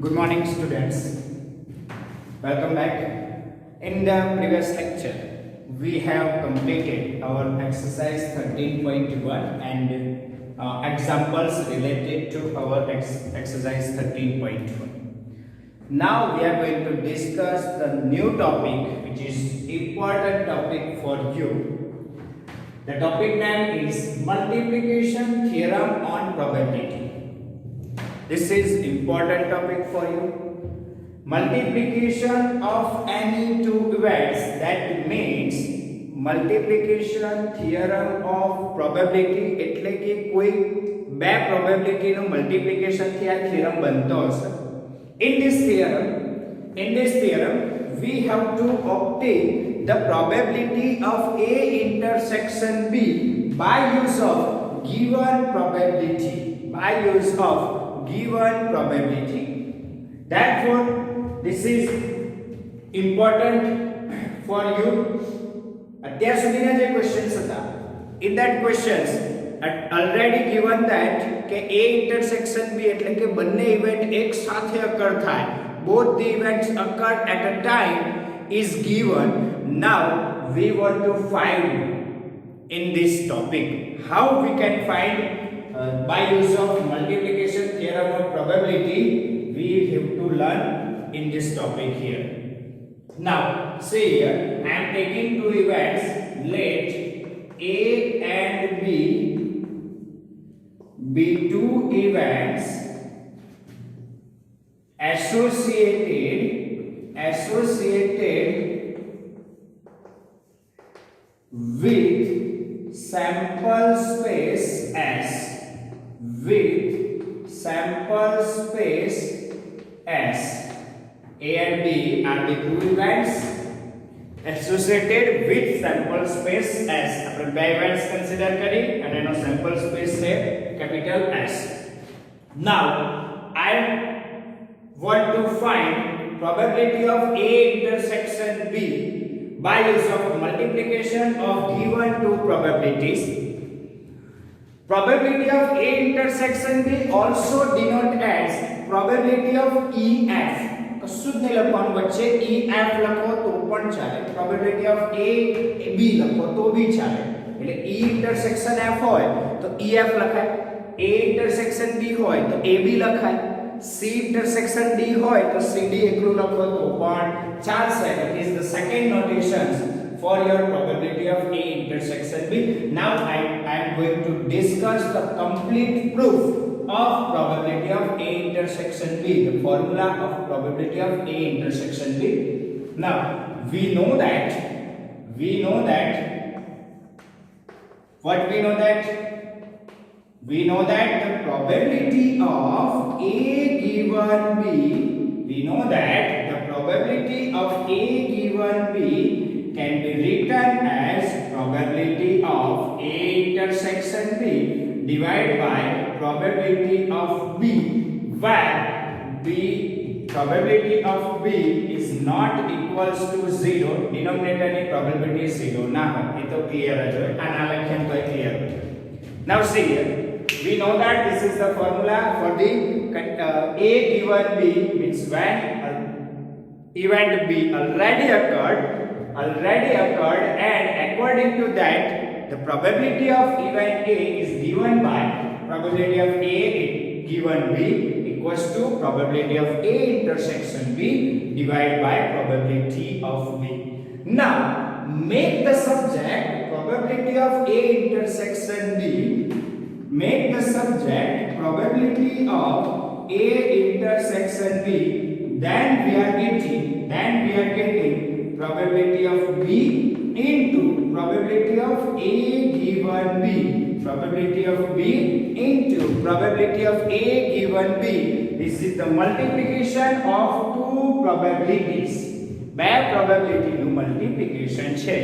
Good morning, students. Welcome back. In the previous lecture, we have completed our exercise 13.1 and examples related to our exercise 13.1. Now we are going to discuss the new topic, which is important topic for you. The topic name is multiplication theorem on probability. This is important topic for you. Multiplication of any two events, that means multiplication theorem of probability એટલે કે કોઈ બે probability નું multiplication થી આ theorem બનતો હશે. In this theorem we have to obtain the probability of A intersection B by use of given probability. Therefore, this is important for you. અત્યાર સુધીના જે ક્વેશ્ચન્સ હતા, in that questions already given that કે A intersection B એટલે કે બંને event એક સાથે occur થાય, both the events occur at a time is given. Now we want to find in this topic how we can find by use of multiplication theorem of probability. We have to learn in this topic here. Now see here, I am taking two events. Let A and B be two events associated with sample space S. A and B are the two events associated with sample space S. આપણે બે events consider કરી અને એનો sample space છે capital S. Now I want to find probability of A intersection B by use of multiplication of given two probabilities. Probability of A intersection B also denoted as probability of EF. કશું જ નહીં લખવાનું, વચ્ચે EF લખો તો પણ ચાલે. probability of A B લખો તો બી ચાલે. એટલે E intersection F હોય તો EF લખાય, A intersection B હોય તો AB લખાય, C intersection D હોય તો CD એકલું લખો તો પણ ચાલશે. That is the second notation for your probability of A intersection B. Now I am going to discuss the complete proof of probability of A intersection B, the formula of probability of A intersection B. Now we know that what we know that we know that the probability of A given B, we know that the probability of A given B can be written as probability of A intersection B divided by probability of B, where B probability of B is not equals to 0. Denominator ની probability 0 ના હોય, એ તો clear જ હોય. આના લખ્યા તો clear હોય. Now see here, we know that this is the formula for the A given B, means when event B already occurred, and according to that the probability of event A is given by probability of A given B equals to probability of A intersection B divided by probability of B. Now make the subject probability of A intersection B, make the subject probability of A intersection B, then we are getting probability of B into probability of A given B, probability of B into probability of A given B. This is the multiplication of two probabilities. બે probability નું multiplication છે.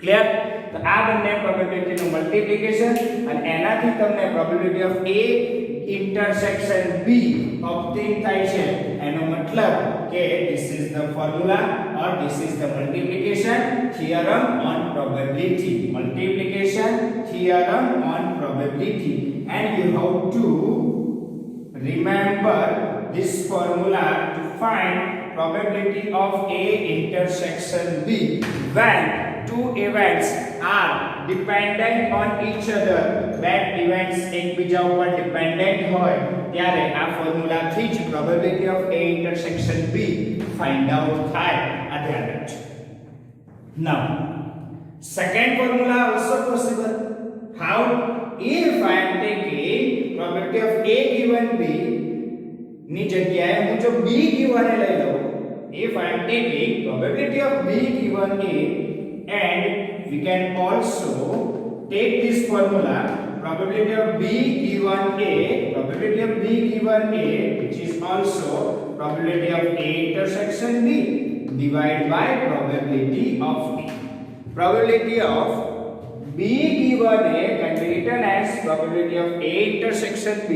Clear? તો આ બંને probability નું multiplication અને એનાથી તમને probability of A intersection B obtain થાય છે. એનો મતલબ કે this is the formula or this is the multiplication theorem on probability. Multiplication theorem on probability, and you have to remember this formula to find probability of A intersection B when two events are dependent on each other. When events એકબીજા ઉપર dependent હોય ત્યારે આ formula થી જ probability of A intersection B find out થાય. આ ધ્યાન રાખજો. Now second formula also possible. How? If I am taking probability of A given B ની જગ્યાએ હું જો B given એ લઈ લઉં. If I am taking probability of B given A and we can also take this formula probability of B given A, probability of B given A, which is also probability of A intersection B divided by probability of A. Probability of B given A can be written as probability of A intersection B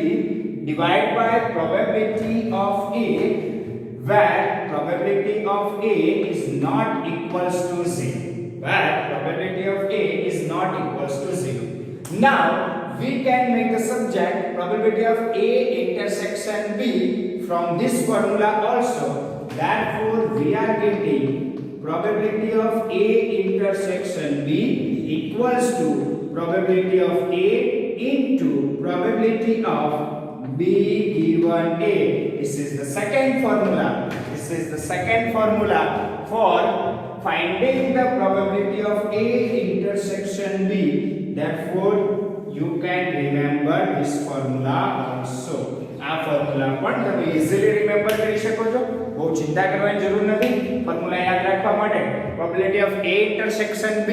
divided by probability of A, where probability of A is not equals to 0. Where probability of A is not equals to 0. Now we can make the subject probability of A intersection B from this formula also. Therefore we are getting probability of A intersection B equals to probability of A into probability of B given A. This is the second formula. This is the second formula for finding the probability of A intersection B. Therefore you can remember this formula also. આ formula પણ તમે easily remember કરી શકો છો. બહુ ચિંતા કરવાની જરૂર નથી. ફોર્મ્યુલા યાદ રાખવા માટે probability of A intersection B,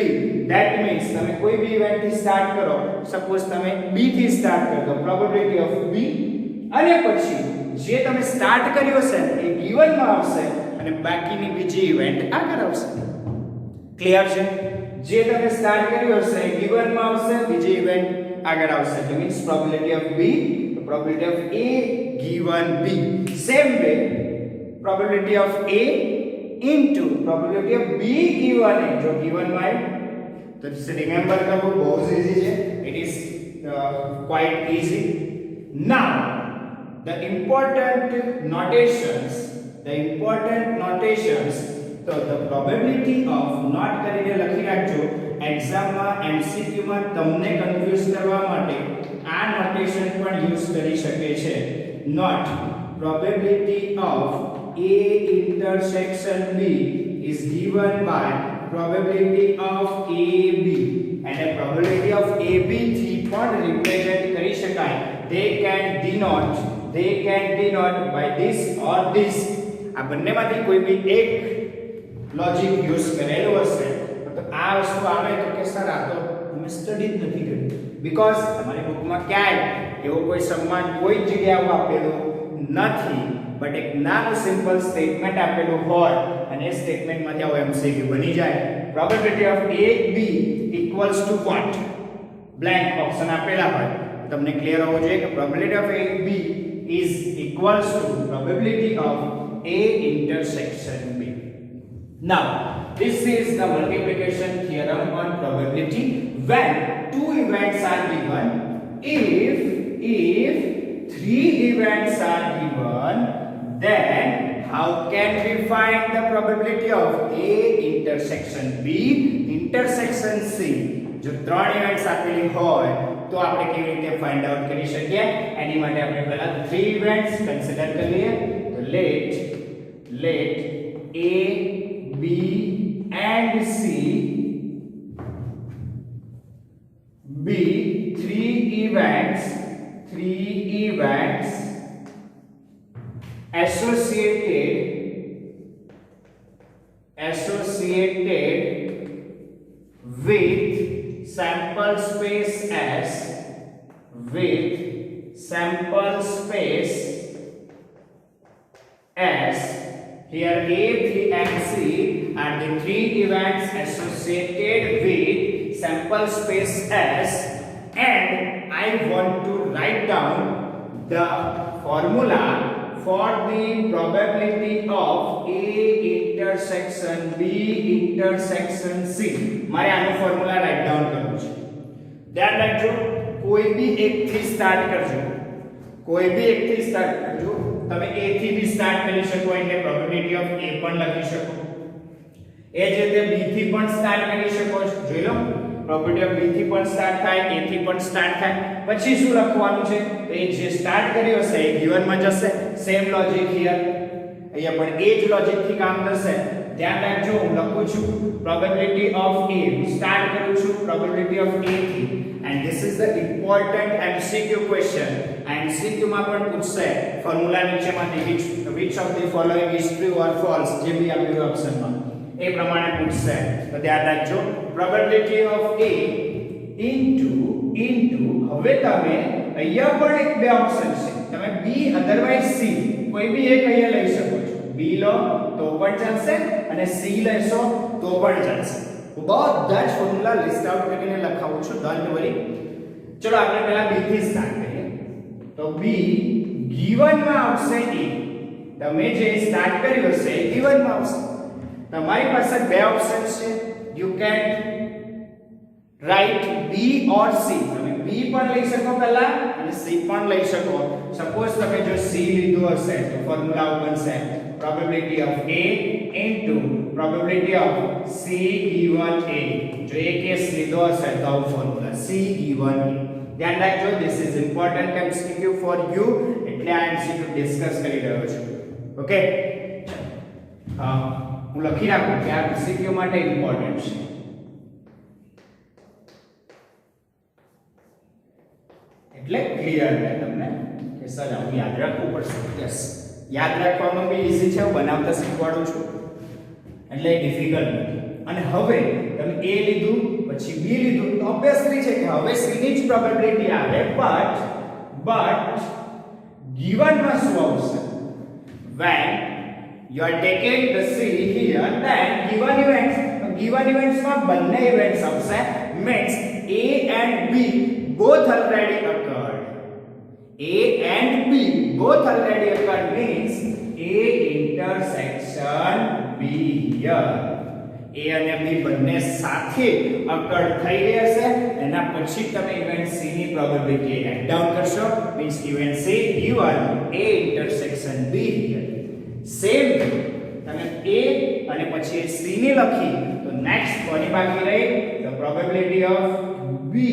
that means તમે કોઈ બી ઇવેન્ટ થી સ્ટાર્ટ કરો. સપોઝ તમે B થી સ્ટાર્ટ કરો, probability of B અને પછી જે તમે સ્ટાર્ટ કર્યો છે એ given માં આવશે અને બાકીની બીજી ઇવેન્ટ આગળ આવશે. ક્લિયર છે? જે તમે સ્ટાર્ટ કર્યો છે એ given માં આવશે, બીજી ઇવેન્ટ આગળ આવશે. એટલે means probability of B, probability of A given B. Same way probability of A into probability of B given A. जो given में तो जिसे remember करना बहुत easy है. It is quite easy. Now the important notations, so the probability of not કરીને લખી રાખજો. એક્ઝામ માં MCQ માં તમને કન્ફ્યુઝ કરવા માટે આ નોટેશન પણ યુઝ કરી શકે છે. Not probability of A intersection B is given by probability of AB and a probability of AB થી પણ represent કરી શકાય. They can denote by this or this. આ બંનેમાંથી કોઈ બી એક લોજિક યુઝ કરેલું હશે તો આ વસ્તુ આવે તો કે સર આ તો અમે સ્ટડી જ નથી કર્યું. બીકોઝ તમારી બુકમાં ક્યાંય એવો કોઈ સન્માન કોઈ જગ્યાએ આપેલું નથી, બટ એક નાનું સિમ્પલ સ્ટેટમેન્ટ આપેલું હોય અને એ સ્ટેટમેન્ટમાંથી આવો MCQ બની જાય. Probability of AB equals to what? Blank option આપેલા હોય તમને ક્લિયર હોવું જોઈએ કે probability of AB is equals to probability of A intersection B. Now this is the multiplication theorem on probability when two events are given. If three events are given, then how can we find the probability of A intersection B intersection C? જો ત્રણ events આપેલી હોય તો આપણે કેવી રીતે find out કરી શકીએ? એની માટે આપણે પહેલા થ્રી ઇવેન્ટ્સ કન્સિડર કરીએ. તો let A, B and C be three events associated with sample space S. Here A, B and C are the three events associated with sample space S, and I want to write down the formula for the probability of A intersection B intersection C. મારે આનો formula write down કરવું છે. ધ્યાન રાખજો, કોઈ બી એક થી start કરજો. તમે a થી બી સ્ટાર્ટ કરી શકો એટલે પ્રોબેબિલિટી ઓફ a પણ લખી શકો એ જ રીતે b થી પણ સ્ટાર્ટ કરી શકો છો જોઈ લો પ્રોબેબિલિટી ઓફ b થી પણ સ્ટાર્ટ થાય a થી પણ સ્ટાર્ટ થાય પછી શું લખવાનું છે તો એ જે સ્ટાર્ટ કર્યો હશે એ ગિવન માં જશે સેમ લોજિક હિયર અહીંયા પણ એ જ લોજિક થી કામ થશે ધ્યાન રાખજો હું લખું છું પ્રોબેબિલિટી ઓફ a સ્ટાર્ટ કરું છું પ્રોબેબિલિટી ઓફ a થી and this is the important MCQ question MCQ માં પણ પૂછશે formula નીચેમાંથી which of the following is true or false જે બી આપ્યું ઓપ્શનમાં એ પ્રમાણે પૂછશે તો ધ્યાન રાખજો પ્રોબેબિલિટી ઓફ a into હવે તમે અહીંયા પણ એક બે ઓપ્શન છે તમે b અધરવાઇઝ c કોઈ બી એક અહીંયા લઈ શકો છો b લો તો પણ ચાલશે અને c લેશો તો પણ ચાલશે હું બધા જ ફોર્મ્યુલા લિસ્ટ આઉટ કરીને લખાવું છું ડોન્ટ વરી ચલો આપણે પહેલા b થી સ્ટાર્ટ કરીએ તો b ગિવન માં આવશે a તમે જે સ્ટાર્ટ કર્યું હશે એ ગિવન માં આવશે તમારી પાસે બે ઓપ્શન્સ છે you can right b or c તમે b પણ લઈ શકો પહેલા અને c પણ લઈ શકો સપોઝ તમે જો c લીધું હશે તો ફોર્મ્યુલા બનશે probability of a into probability of c given a જો એ કેસ લીધો હશે તો ફોર્મ્યુલા c given a ધ્યાન રાખજો this is important MCQ for you એટલે આ MCQ ડિસ્કસ કરી રહ્યો છું ઓકે હું લખી રાખું કે આ MCQ માટે ઇમ્પોર્ટન્ટ છે એટલે ક્લિયર છે તમને કે સર આવું યાદ રાખવું પડશે યસ યાદ રાખવામાં બી ઈઝી છે હું બનાવતા શીખવાડું છું એટલે ડિફિકલ્ટ નથી અને હવે તમે a લીધું પછી b લીધું તો ઓબ્વિયસલી છે કે હવે c ની જ પ્રોબેબિલિટી આવે બટ given માં શું આવશે when you are taking the c here then given events માં બંને events આવશે means a and b both already occurred means a intersection b here a અને b બંને સાથે occur થઈ રહ્યા છે એના પછી તમે ઇવેન્ટ c ની પ્રોબેબિલિટી રાઇટ ડાઉન કરશો means event c given a intersection b here same તમે a અને પછી c ની લખી તો નેક્સ્ટ કોની બાકી રહી the probability of b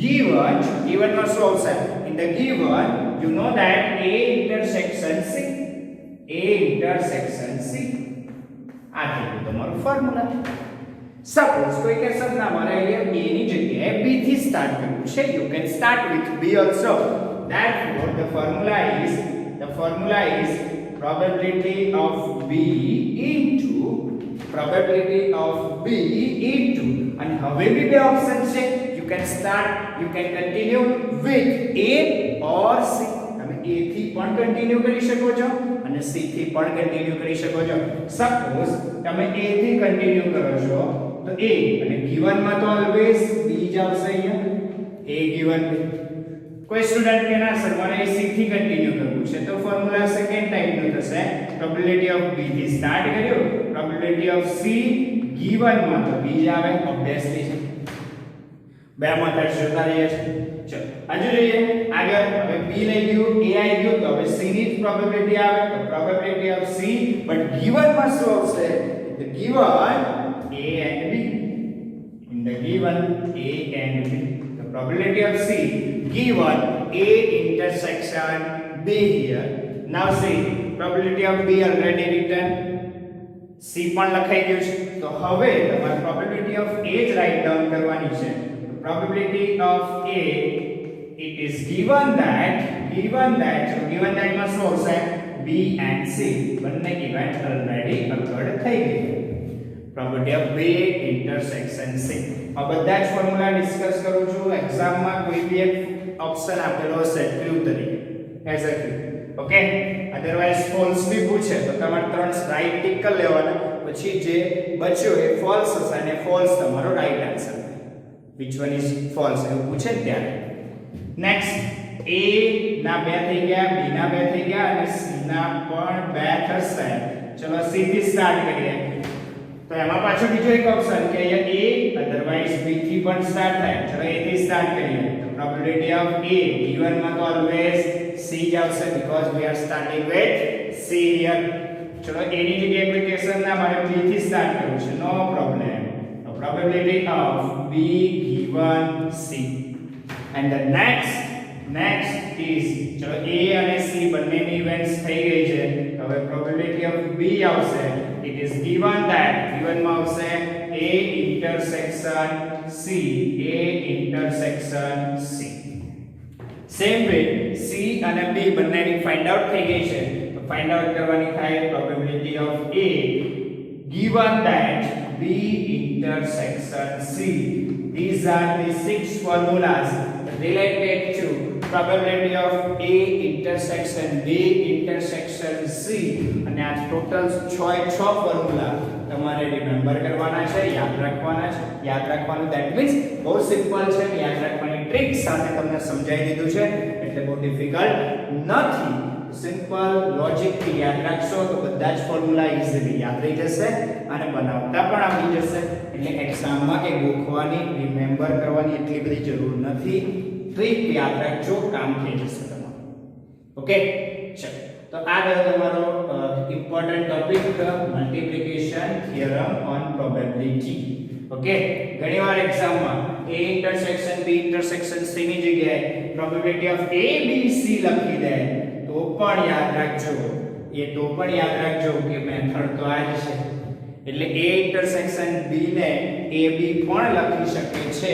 given માં શું આવશે in the given you know that a intersection c આ થયું તમારું ફોર્મ્યુલા સપોઝ કોઈ કે સર ના મારે અહીંયા a ની જગ્યાએ b થી સ્ટાર્ટ કરવું છે you can start with b also therefore the formula is probability of b into અને હવે બી બે ઓપ્શન છે you can continue with a or c તમે a થી પણ કન્ટિન્યુ કરી શકો છો અને c થી પણ કન્ટિન્યુ કરી શકો છો સપોઝ તમે a થી કન્ટિન્યુ કરો છો તો a અને given માં તો ઓલવેઝ b જ આવશે અહીંયા a given કોઈ સ્ટુડન્ટ કે ના સર મારે c થી કન્ટિન્યુ કરવું છે તો ફોર્મ્યુલા સેકન્ડ ટાઈપનું થશે પ્રોબેબિલિટી ઓફ b થી સ્ટાર્ટ કર્યું પ્રોબેબિલિટી ઓફ c given માં તો b જ આવે ઓબ્વિયસલી છે બે મેથડ જોતા રહીએ છે ચલો હજુ જોઈએ આગળ હવે b લઈ ગયું a આવી ગયું તો હવે c ની પ્રોબેબિલિટી આવે તો probability of c but given માં શું આવશે the given a and b in the given a and b the probability of c given a intersection b here now see probability of b already written c પણ લખાઈ ગયું છે તો હવે તમારે probability of a જ right down કરવાની છે probability of a it is given that so given that માં શું આવશે b and c બંને ઇવેન્ટ already occurred થઈ ગઈ probability of b intersection c આ બધા જ ફોર્મ્યુલા ડિસ્કસ કરું છું એક્ઝામમાં કોઈ બી એક ઓપ્શન આપેલો હશે ક્લુ તરીકે as a clue okay otherwise false B પૂછે તો તમારે ત્રણ રાઈટ ટિક કરી લેવાના પછી જે બચ્યો એ ફોલ્સ હશે અને ફોલ્સ તમારો right answer which one is false એવું પૂછે ને ત્યારે નેક્સ્ટ a ના બે થઈ ગયા b ના બે થઈ ગયા અને c ના પણ બે થશે ચલો c થી સ્ટાર્ટ કરીએ તો એમાં પાછો બીજો એક ઓપ્શન કે અહીંયા a અધરવાઇઝ b થી પણ સ્ટાર્ટ થાય ચલો a થી સ્ટાર્ટ કરીએ તો પ્રોબેબિલિટી ઓફ a given માં તો ઓલવેઝ c C જ આવશે because we are starting with C here. ચલો A ની જગ્યાએ કોઈ ક્વેશ્ચન ના મારે B થી સ્ટાર્ટ કરવું છે. નો problem. The probability of B given C. And the next is ચલો A અને C બંનેની ઇવેન્ટ્સ થઈ ગઈ છે. હવે probability of B આવશે. It is given that given માં આવશે A intersection C. A intersection C. Same way C અને B બંનેની ફાઇન્ડ આઉટ થઈ ગઈ છે. તો ફાઇન્ડ આઉટ કરવાની થાય probability of A given that B intersection C. These are the 6 formulas related to probability of A intersection B intersection C. અને આ ટોટલ 6 ફોર્મ્યુલા તમારે રિમેમ્બર કરવાના છે, યાદ રાખવાના છે. યાદ રાખવાનું ધેટ મીન્સ બહુ સિમ્પલ છે. યાદ રાખવાની ટ્રિક સાથે તમને સમજાવી દીધું છે એટલે બહુ ડિફિકલ્ટ નથી. સિમ્પલ લોજિક થી યાદ રાખશો તો બધા જ ફોર્મ્યુલા ઈઝીલી યાદ રહી જશે અને બનાવતા પણ આવડી જશે. એટલે એક્ઝામમાં કે ગોખવાની રિમેમ્બર કરવાની એટલી બધી જરૂર નથી. ટ્રિક યાદ રાખજો, કામ થઈ જશે તમારું. ઓકે, ચલો તો આ ગયો તમારો important topic multiplication theorem on probability. Okay, ઘણીવાર એક્ઝામમાં A intersection B intersection C ની જગ્યાએ probability of A B C લખી દે તો પણ યાદ રાખજો કે મેથડ તો આ જ છે. એટલે A ઇન્ટરસેક્શન B ને AB પણ લખી શકે છે.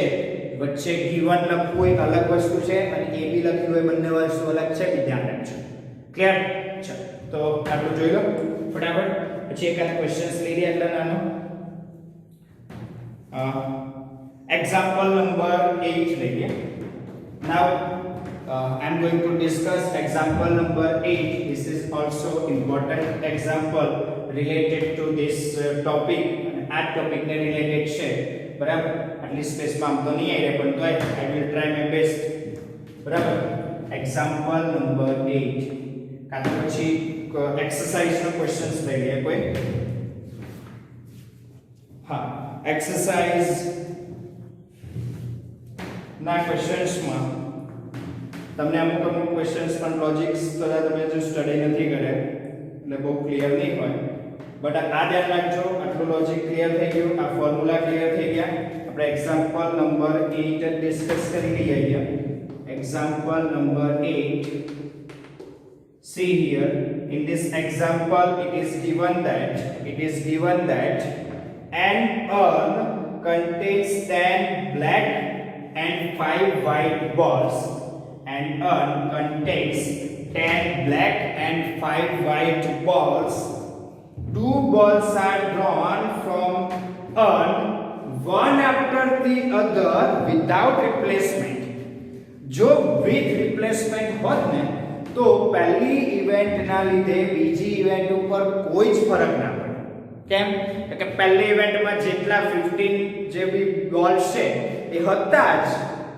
વચ્ચે given લખવું એક અલગ વસ્તુ છે અને AB લખ્યું હોય બંને વસ્તુ અલગ છે. ધ્યાન રાખજો. ક્લિયર? ચલો તો આટલું જોઈ લો ફટાફટ. પછી એકાદ ક્વેશ્ચન્સ લઈ લે એટલે નાનો. Example number 8 લઈએ. Now I am going to discuss example number 8. This is also important example related to this topic. આ ટોપિક ને રિલેટેડ છે. બરાબર? આટલી સ્પેસમાં આમ તો નહીં આવી પણ તોય I will try my best. બરાબર? Example number 8. કાં તો પછી એક્સરસાઇઝ નો ક્વેશ્ચન્સ લઈ લઈએ કોઈ. હા, એક્સરસાઇઝ ના ક્વેશ્ચન્સમાં તમને અમુક ક્વેશ્ચન્સ પણ લોજિક્સ કદાચ તમે જો સ્ટડી નથી કરે એટલે બહુ ક્લિયર નહીં હોય. બટ આ ધ્યાન રાખજો, આટલું લોજિક ક્લિયર થઈ ગયું, આ ફોર્મ્યુલા ક્લિયર થઈ ગયા. આપણે એક્ઝામ્પલ નંબર 8 ડિસ્કસ કરી લઈએ અહીંયા. Example number 8. See here, in this example it is given that an urn contains 10 black and 5 white balls. An urn contains 10 black and 5 white balls. 2 balls are drawn from urn, one after the other without replacement. જો with replacement હોત ને તો પહેલી event ના લીધે બીજી event ઉપર કોઈ જ ફરક ના પડે. કેમ? કે પહેલી ઇવેન્ટમાં જેટલા 15 જે બી બોલ્સ છે એ હતા જ,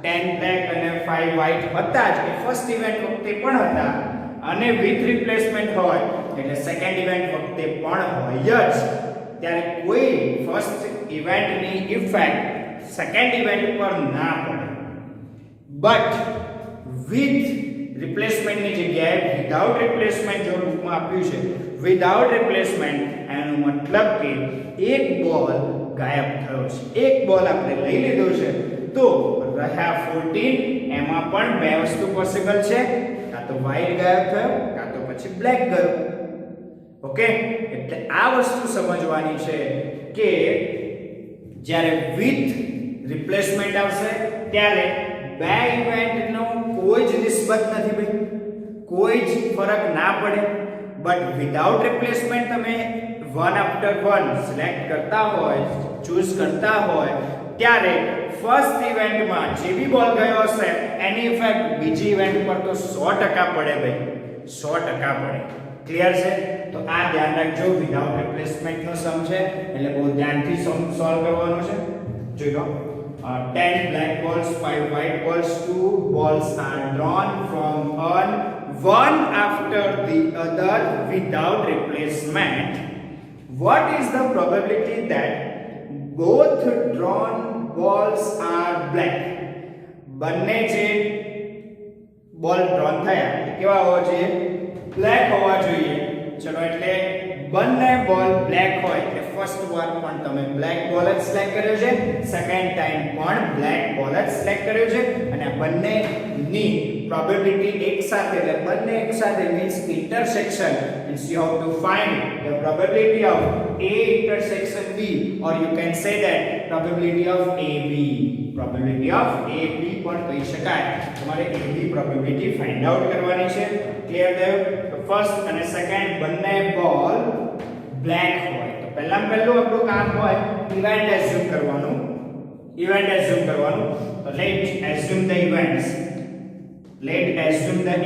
10 બ્લેક અને 5 વ્હાઇટ હતા જ, એ ફર્સ્ટ ઇવેન્ટ વખતે પણ હતા. અને વિથ રિપ્લેસમેન્ટ હોય એટલે સેકન્ડ ઇવેન્ટ વખતે પણ હોય જ. ત્યારે કોઈ ફર્સ્ટ ઇવેન્ટની ઇફેક્ટ સેકન્ડ ઇવેન્ટ પર ના પડે. બટ વિથ રિપ્લેસમેન્ટની જગ્યાએ વિધાઉટ રિપ્લેસમેન્ટ જો બુકમાં આપ્યું છે વિધાઉટ રિપ્લેસમેન્ટ, એનો મતલબ કે એક બોલ ગાયબ થયો છે. એક બોલ આપણે લઈ લીધો છે તો રહ્યા 14. એમાં પણ બે વસ્તુ પોસિબલ છે, કાં તો વ્હાઇટ ગાયબ થયો કાં તો પછી બ્લેક ગયો. ઓકે, એટલે આ વસ્તુ સમજવાની છે કે જ્યારે વિથ રિપ્લેસમેન્ટ આવશે ત્યારે બે ઇવેન્ટનો કોઈ જ નિસ્બત નથી ભાઈ, કોઈ જ ફરક ના પડે. બટ વિધાઉટ રિપ્લેસમેન્ટ તમે વન આફ્ટર વન સિલેક્ટ કરતા હોય, ચૂઝ કરતા હોય ત્યારે ફર્સ્ટ ઇવેન્ટમાં જે બી બોલ ગયો હશે એની ઇફેક્ટ બીજી ઇવેન્ટ પર તો 100% પડે ભાઈ, 100% પડે. ક્લિયર છે? તો આ ધ્યાન રાખજો. વિધાઉટ રિપ્લેસમેન્ટ નો સમ છે એટલે બહુ ધ્યાનથી સોલ્વ કરવાનું છે. જોઈ લો. 10 black balls, 5 white balls, 2 balls are drawn from one after the other without replacement. What is the probability that both drawn balls are black? બંને જે બોલ ડ્રોન થયા એ કેવા હોવા જોઈએ? બ્લેક હોવા જોઈએ. ચલો એટલે બંને બોલ બ્લેક હોય એટલે ફર્સ્ટ વાર પણ તમે બ્લેક બોલ જ સિલેક્ટ કર્યો છે, સેકન્ડ ટાઈમ પણ બ્લેક બોલ જ સિલેક્ટ કર્યો છે અને આ બંનેની પ્રોબેબિલિટી એક સાથે એટલે બંને એક સાથે means intersection means you have to find the probability of A intersection B or you can say that probability of AB. Probability of AB પણ કહી શકાય. તમારે AB probability find out કરવાની છે. ક્લિયર થયું? તો ફર્સ્ટ અને સેકન્ડ બંને બોલ બ્લેક હોય તો પહેલામાં પહેલું આપણું કામ હોય ઇવેન્ટ એઝ્યુમ કરવાનું. તો લેટ એઝ્યુમ ધ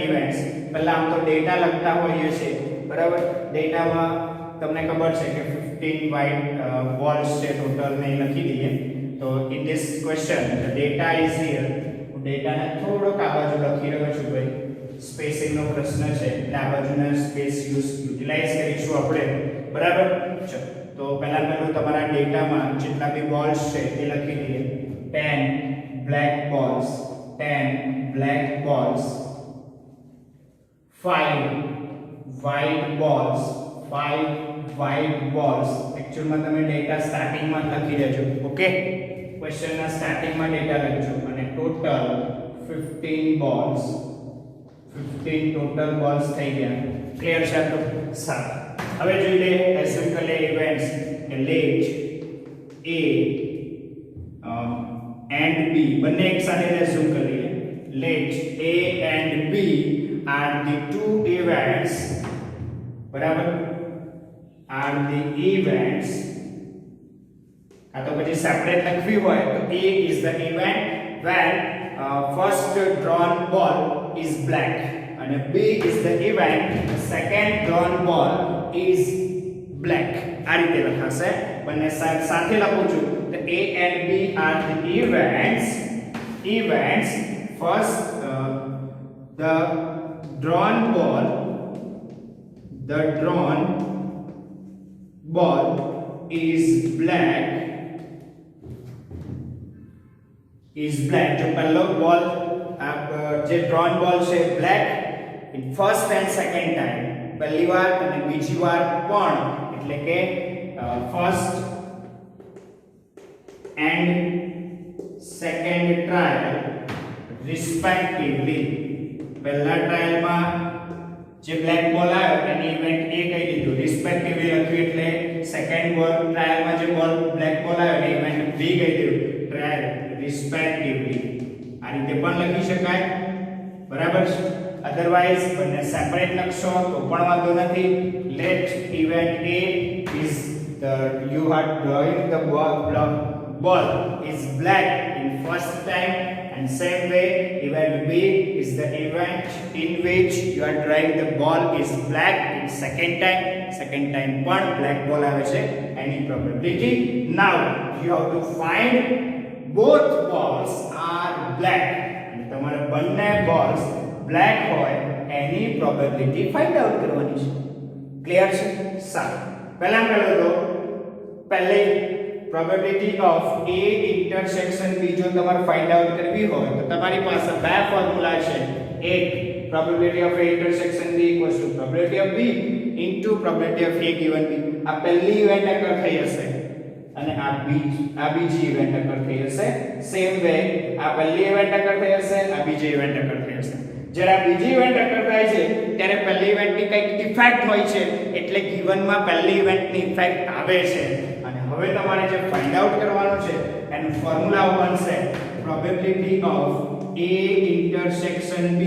ઇવેન્ટ્સ. પહેલા આમ તો ડેટા લખતા હોઈએ છે બરાબર. ડેટામાં તમને ખબર છે કે 15 વાઇટ બોલ્સ છે ટોટલ ને લખી દઈએ. તો in this question the data is here. હું ડેટાને થોડોક આ બાજુ લખી રહ્યો છું ભાઈ. સ્પેસિંગ નો પ્રશ્ન છે એટલે આ બાજુના સ્પેસ યુટિલાઇઝ કરીશું આપણે બરાબર. ચલો તો પહેલું તમારા ડેટામાં જેટલા બી બોલ્સ છે તે લખી દઈએ. 10 black balls, 5 white balls. Actually તમે ડેટા સ્ટાર્ટિંગ માં લખી દેજો. ઓકે, ક્વેશ્ચન ના સ્ટાર્ટિંગ માં ડેટા લખજો અને ટોટલ 15 balls. 15 ટોટલ બોલ્સ થઈ ગયા. ક્લિયર છે તો સારું. હવે જોઈ લે એઝ્યુમ કરી લે ઇવેન્ટ્સ કે લેટ A and B બંને એક સાથે એઝ્યુમ કરી લે. Let A and B are the two events. બરાબર? Are the events. આ તો પછી સેપરેટ લખવી હોય તો A is the event when first drawn ball is black and B is the event the second drawn ball is black. આ રીતે લખાશે. બંને સાથે લખું છું તો A and B are the events first the drawn ball is black. जो पहलो बॉल જે drawn ball છે black in first and second time પહેલી વાર અને બીજી વાર પણ એટલે કે first and second trial respectively. પહેલા ટ્રાયલમાં જે બ્લેક બોલ આવ્યો એની ઇવેન્ટ A કહી દીધું, રિસ્પેક્ટિવલી લખ્યું એટલે સેકન્ડ બોલ ટ્રાયલમાં જે બોલ બ્લેક બોલ આવ્યો એની ઇવેન્ટ B કહી દીધું, ટ્રાયલ રિસ્પેક્ટિવલી. આ રીતે પણ લખી શકાય બરાબર છે. અધરવાઇઝ બંને સેપરેટ લખશો તો પણ વાંધો નથી. Let event A is the you are drawing the ball is black in first time and same way event B is the event in which you are drawing the ball is black in second time પણ black ball આવે છે any probability. Now you have to find both balls are black અને તમારે બંને balls black હોય એની probability find out કરવાની છે. Clear છે? સારું. પહેલો તો પહેલી probability of A intersection B જો તમારે find out કરવી હોય તો તમારી પાસે બે ફોર્મ્યુલા છે. એક probability of A intersection B equals to probability of B into probability of A given B. આ પહેલી ઇવેન્ટ અકર થઈ હશે અને આ બીજી ઇવેન્ટ અકર થઈ હશે. સેમ વે આ પહેલી ઇવેન્ટ અકર થઈ હશે, આ બીજી ઇવેન્ટ અકર થઈ હશે. જ્યારે આ બીજી ઇવેન્ટ અકર થાય છે ત્યારે પહેલી ઇવેન્ટની કંઈક ઇફેક્ટ હોય છે એટલે ગિવનમાં પહેલી ઇવેન્ટની ઇફેક્ટ આવે છે. અને હવે તમારે જે ફાઇન્ડ આઉટ કરવાનું છે એનું ફોર્મ્યુલા બનશે probability of A intersection B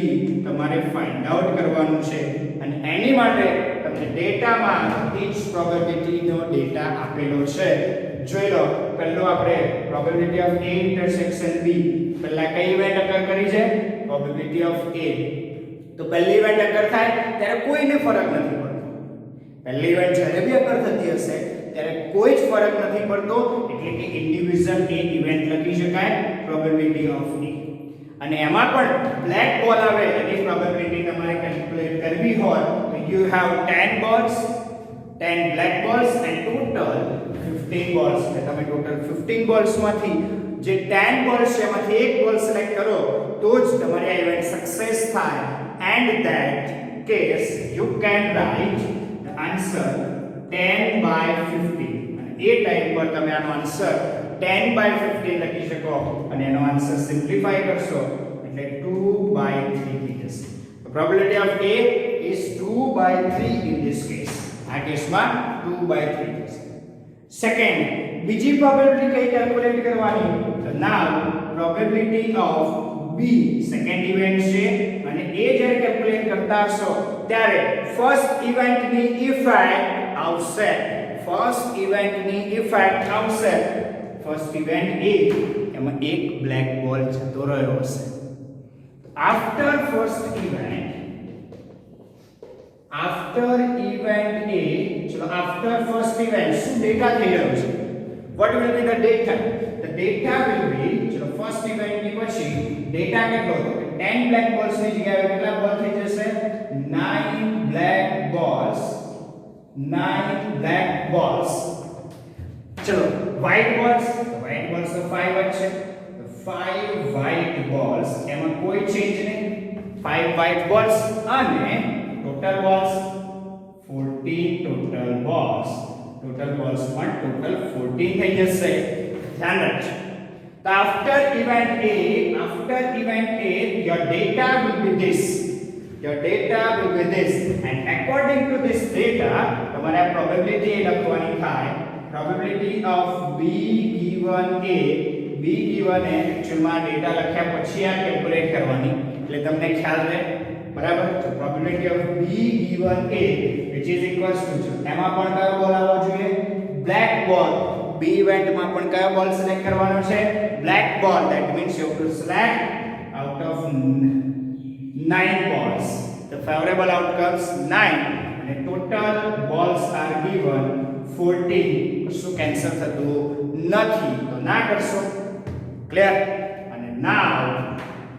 તમારે ફાઇન્ડ આઉટ કરવાનું છે અને એની માટે તમને ડેટામાં each probability નો ડેટા આપેલો છે. જોઈ લો પહેલો આપણે probability of A intersection B પહેલા કઈ ઇવેન્ટ અકર કરી છે? probability of A. તો પહેલી ઇવેન્ટ અકર થાય ત્યારે કોઈને ફરક નથી પડતો. પહેલી ઇવેન્ટ જ્યારે બી અકર થતી હશે ત્યારે કોઈ જ ફરક નથી પડતો એટલે કે ઇન્ડિવિડ્યુઅલ A ઇવેન્ટ લખી શકાય probability of A. અને એમાં પણ બ્લેક બોલ આવે એની પ્રોબેબિલિટી તમારે કેલ્ક્યુલેટ કરવી હોય તો you have 10 balls 10 black balls and total 15 balls. એટલે તમે ટોટલ 15 balls માંથી જે 10 બોલ્સ છે એમાંથી એક બોલ સિલેક્ટ કરો તો જ તમારી આ ઇવેન્ટ સક્સેસ થાય and that case you can write the answer 10 by 15 અને એ ટાઈમ પર તમે આનો આન્સર 10 by 15 લખી શકો અને એનો આન્સર સિમ્પ્લિફાય કરશો એટલે 2 by 3 થઈ જશે. The probability of A is 2 by 3 in this case. આ કેસમાં 2 by 3 થશે. સેકન્ડ, બીજી પ્રોબેબિલિટી કઈ કેલ્ક્યુલેટ કરવાની? તો now probability of B second event છે અને એ જ્યારે કેલ્ક્યુલેટ કરતા હશો ત્યારે ફર્સ્ટ ઇવેન્ટની ઇફેક્ટ આવશે. ફર્સ્ટ ઇવેન્ટની ઇફેક્ટ આવશે. ફર્સ્ટ ઇવેન્ટ A એમાં એક બ્લેક બોલ જતો રહ્યો હશે. After first event after event A, ચલો after first event શું ડેટા થઈ રહ્યો છે? what will be the data? The data will be, ચલો first event ની પછી ડેટા કેટલો હતો? 10 black balls ની જગ્યાએ કેટલા બોલ થઈ જશે? 9 black balls. 9 black balls. ચલો white balls તો 5 જ છે. 5 white balls, એમાં કોઈ ચેન્જ નહીં. 5 white balls અને total balls 14 total balls. Total balls પણ total 14 થઈ જશે. ધ્યાન રાખજો. તો after event A, your data will be this. Your data will be this, and according to this data તમારે આ probability લખવાની થાય. Probability of B given A, B given A actually માં ડેટા લખ્યા પછી આ કેલ્ક્યુલેટ કરવાની એટલે તમને ખ્યાલ રહે. બરાબર? તો probability of B given A which is equals to, એમાં પણ કયો બોલ આવવો જોઈએ? black ball. B event માં પણ કયો બોલ સિલેક્ટ કરવાનો છે? black ball. That means you have to select out of 9 balls. The favorable outcomes 9 and total balls are given 14. શું કેન્સલ થતું નથી તો ના કરશો. ક્લિયર? અને નાવ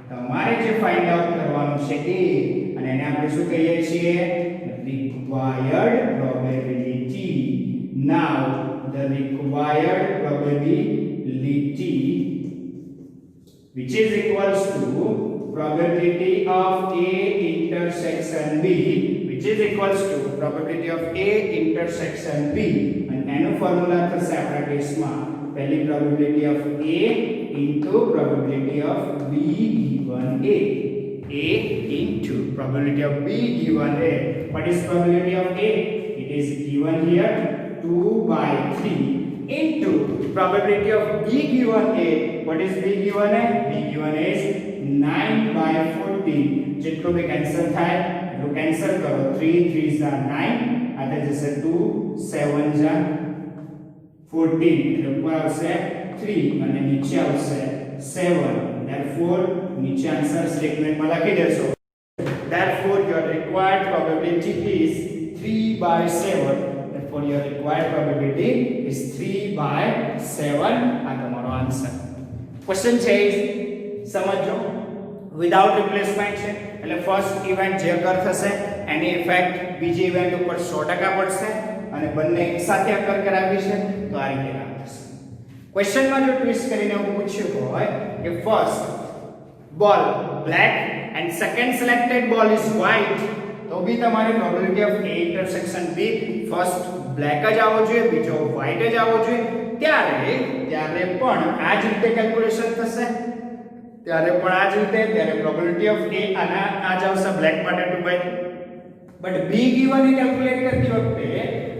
તમારે જે ફાઇન્ડ આઉટ કરવાનું છે એ અને એને આપણે શું કહીએ છીએ? required probability. Now the required probability which is equals to probability of A intersection B, which is equals to probability of A intersection B, and એનો ફોર્મ્યુલા થશે આપણા કેસમાં પહેલી probability of A into probability of B given A. A into probability of B given A. What is probability of A? It is given here 2 by 3 into probability of B given A. What is B given A? B given A is 9 by 14. જેટલું બી cancel થાય એટલું cancel કરો. 3 3s are 9 આ જશે 2 7s are 14 એટલે ઉપર આવશે 3 અને નીચે આવશે 7. therefore નીચે આન્સર સ્ટેટમેન્ટમાં લખી દેશો. therefore your required probability is 3 by 7. therefore your required probability is 3 by 7. આ તમારો આન્સર. ક્વેશ્ચન છે સમજો. વિધાઉટ રિપ્લેસમેન્ટ છે એટલે ફર્સ્ટ ઇવેન્ટ જે અકર થશે એની ઇફેક્ટ બીજી ઇવેન્ટ ઉપર 100% પડશે અને બંને એકસાથે અકર કરાવી છે તો આ રીતે કામ થશે. ક્વેશ્ચનમાં જો ટ્વિસ્ટ કરીને એવું પૂછ્યું હોય કે ફર્સ્ટ બોલ black and second selected ball is white તો બી તમારી probability of A intersection B first black જ આવવો જોઈએ બીજો વ્હાઇટ જ આવવો જોઈએ ત્યારે પણ આ જ રીતે કેલ્ક્યુલેશન થશે. ત્યારે પણ આ જ રીતે ત્યારે પ્રોબેબિલિટી ઓફ A આના આ જ આવશે બ્લેક માટે 2 by 3. But B given A calculate કરતી વખતે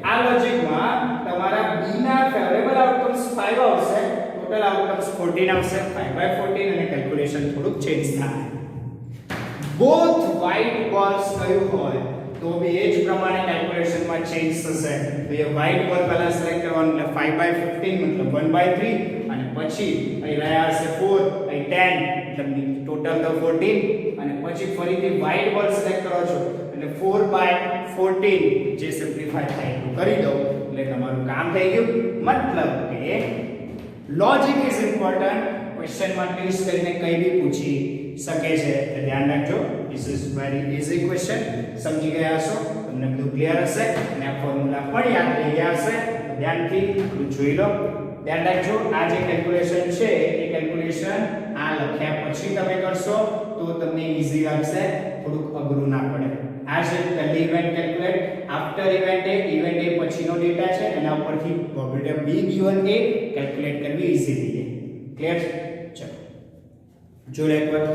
આ લોજિકમાં તમારા B ના ફેવરેબલ આઉટકમ્સ 5 આવશે ટોટલ આઉટકમ્સ 14 આવશે 5 by 14 અને કેલ્ક્યુલેશન થોડુંક ચેન્જ થાય. બોથ વ્હાઇટ બોલ્સ કયું હોય તો બી એ જ પ્રમાણે કેલ્ક્યુલેશનમાં ચેન્જ થશે. તો એ વ્હાઇટ બોલ પહેલા સિલેક્ટ કરવાનું એટલે 5 by 15 મતલબ 1 by 3 અને પછી અહીં રહ્યા હશે 4 અહીં 10 એટલે ટોટલ તો 14 અને પછી ફરીથી વ્હાઇટ બોલ સિલેક્ટ કરો છો એટલે 4 by 14 જે સિમ્પ્લિફાય થાય એટલું કરી દો એટલે તમારું કામ થઈ ગયું. મતલબ કે લોજિક ઇઝ ઇમ્પોર્ટન્ટ. ક્વેશ્ચનમાં ટ્વિસ્ટ કરીને કંઈ બી પૂછી શકે છે એટલે ધ્યાન રાખજો. This is very easy question. સમજી ગયા હશો તમને બધું ક્લિયર હશે અને આ ફોર્મ્યુલા પણ યાદ રહી ગયા હશે. ધ્યાનથી જોઈ લો. ધ્યાન રાખજો આ જે કેલ્ક્યુલેશન છે એ કેલ્ક્યુલેશન આ લખ્યા પછી તમે કરશો તો તમને ઈઝી લાગશે, થોડુંક અઘરું ના પડે. આ છે પહેલી ઇવેન્ટ કેલ્ક્યુલેટ. આફ્ટર ઇવેન્ટ એ પછીનો ડેટા છે એના ઉપરથી probability be given A calculate કરવી ઈઝી થઈ જાય. ક્લિયર? ચલો જો એકવાર